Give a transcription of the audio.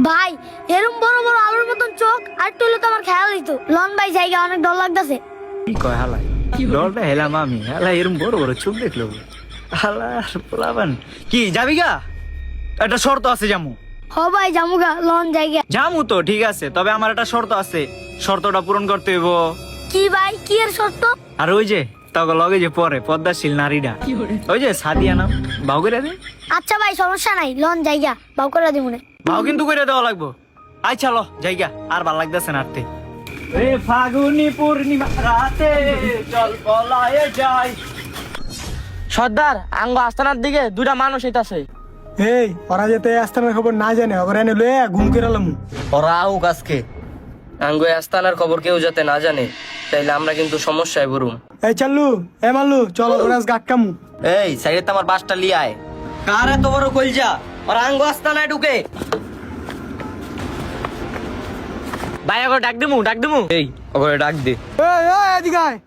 ভাই এরম বড় বড় আলুর মতন চোখ আর একটু হলে তো আমার খেয়াল হইতো। লন ভাই জায়গা অনেক ডর লাগতেছে। কি কয় হালাই ডরটা হেলাম আমি হালাই এরম বড় বড় চোখ দেখলো হালার পোলাবান কি যাবি গা একটা শর্ত আছে জামু হ ভাই জামুগা লন জায়গা। জামু তো ঠিক আছে তবে আমার একটা শর্ত আছে শর্তটা পূরণ করতে হইব। কি ভাই কি এর শর্ত? আর ওই যে তখন লগে যে পরে পদ্মাশীল নারীরা ওই যে সাদিয়া নাম বাউ করে দে আচ্ছা ভাই সমস্যা নাই লন জায়গা বাউ করে দিমুনে। বাউ কিন্তু করে দেওয়া লাগবো। আই চলো জায়গা আর ভাল লাগতেছে না আরতে রে ফাগুনি পূর্ণিমা রাতে চল পলায়ে যাই। সর্দার আঙ্গ আস্তানার দিকে দুটা মানুষ হইতাছে। এই ওরা যেতে আস্তানার খবর না জানে ওরা এনে লয়ে ঘুম কেরালাম। ওরা আউক আজকে আঙ্গ আস্তানার খবর কেউ যাতে না জানে তাইলে আমরা কিন্তু সমস্যায় পড়ুম। এই চাল্লু এ মাল্লু চলো ওরা আজকে আটকামু। এই সাইডে তো আমার বাসটা লিয়ায় কার এত বড় কলজা ওরা আঙ্গ আস্তানায় ঢুকে। ভাই ওকে ডাক দিমু এই ওকে ডাক দে। এই এদিকে আয়।